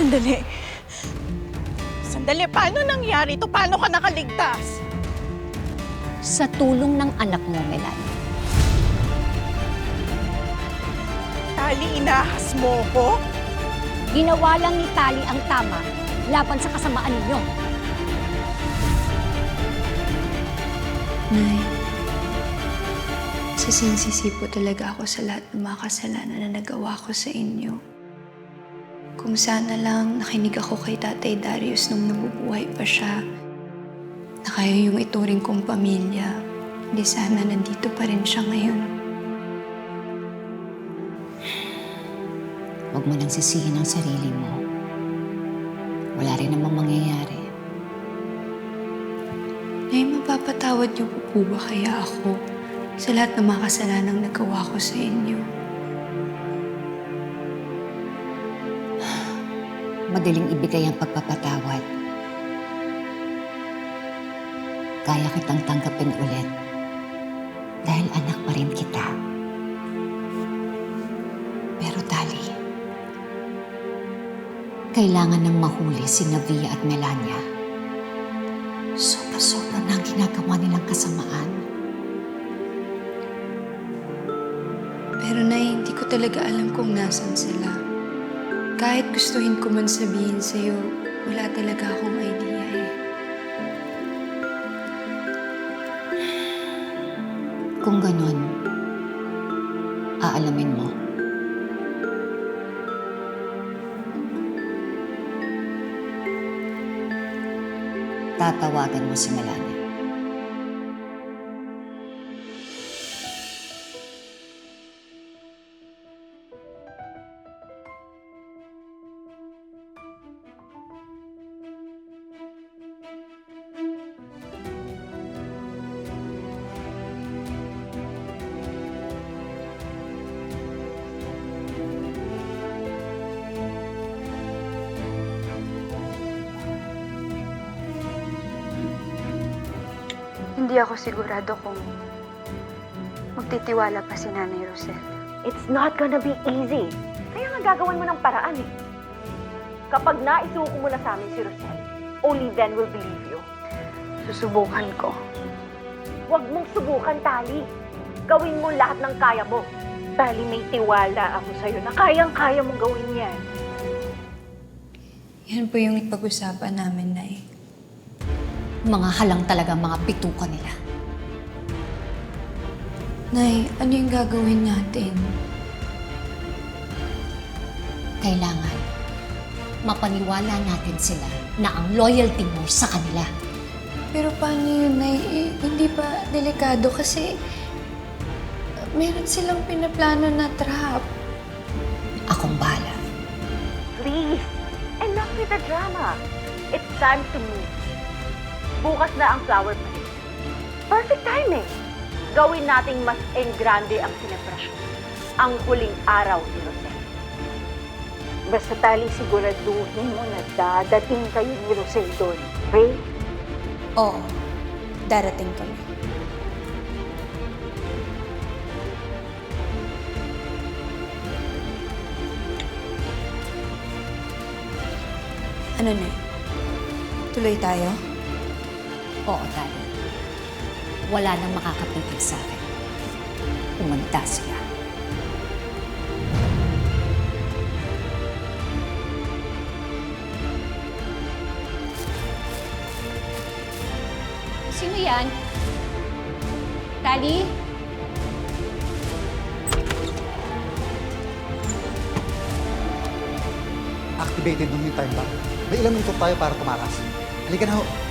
Sandali. Sandali, paano nangyari ito? Paano ka nakaligtas? Sa tulong ng anak mo, Melania. Tali, inahas mo ko? Ginawa lang ni Tali ang tama laban sa kasamaan ninyo. Nay, sising-sisi po talaga ako sa lahat ng mga kasalanan na nagawa ko sa inyo. Kung sana lang nakinig ako kay Tatay Darius nung nabubuhay pa siya, na kayo yung ituring kong pamilya, hindi sana nandito pa rin siya ngayon. Huwag mo nang sisihin ang sarili mo. Wala rin namang mangyayari. Nay, mapapatawad niyo po ba kaya ako sa lahat ng mga kasalanang nagawa ko sa inyo? Madaling ibigay ang pagpapatawad. Kaya kitang tanggapin ulit dahil anak pa rin kita. Pero Tali, kailangan nang mahuli si Navia at Melania. Sobra-sobra na ang ginagawa nilang kasamaan. Pero Nay, hindi ko talaga alam kung nasan sila. Kahit gustuhin ko man sabihin sa'yo, wala talaga akong idea eh. Kung ganon, aalamin mo. Tatawagan mo si Melania. Hindi ako sigurado kung magtitiwala pa si Nanay Rosel. It's not gonna be easy. Kaya nga gagawan mo ng paraan eh. Kapag naisuko mo na sa amin si Rosel, only then we'll believe you. Susubukan ko. Huwag mong subukan, Tali. Gawin mo lahat ng kaya mo. Tali, may tiwala ako sa'yo na kayang-kaya mong gawin yan. Yan po yung ipag-usapan namin, Nay. Mga halang talaga ang mga bituka nila. Nay, ano yung gagawin natin? Kailangan mapaniwala natin sila na ang loyalty mo sa kanila. Pero paano yun, Nay? Hindi ba delikado kasi meron silang pinaplano na trap. Akong bahala. Please, enough with the drama. It's time to move. Bukas na ang flower parade. Perfect timing. Gawin nating mas engrande ang selebrasyon. Ang huling araw ni Rosel. Basta Tali, siguraduhin mo na dadating kayo ni Rosel doon. Okay? Oo, darating kami. Ano na? Tuloy tayo? Oo, Tali. Wala nang makakapitig sa akin. Umanda sila. Sino yan? Tali? Activated nung yung time bomb. May ilang minuto tayo para tumakas. Halika na ho.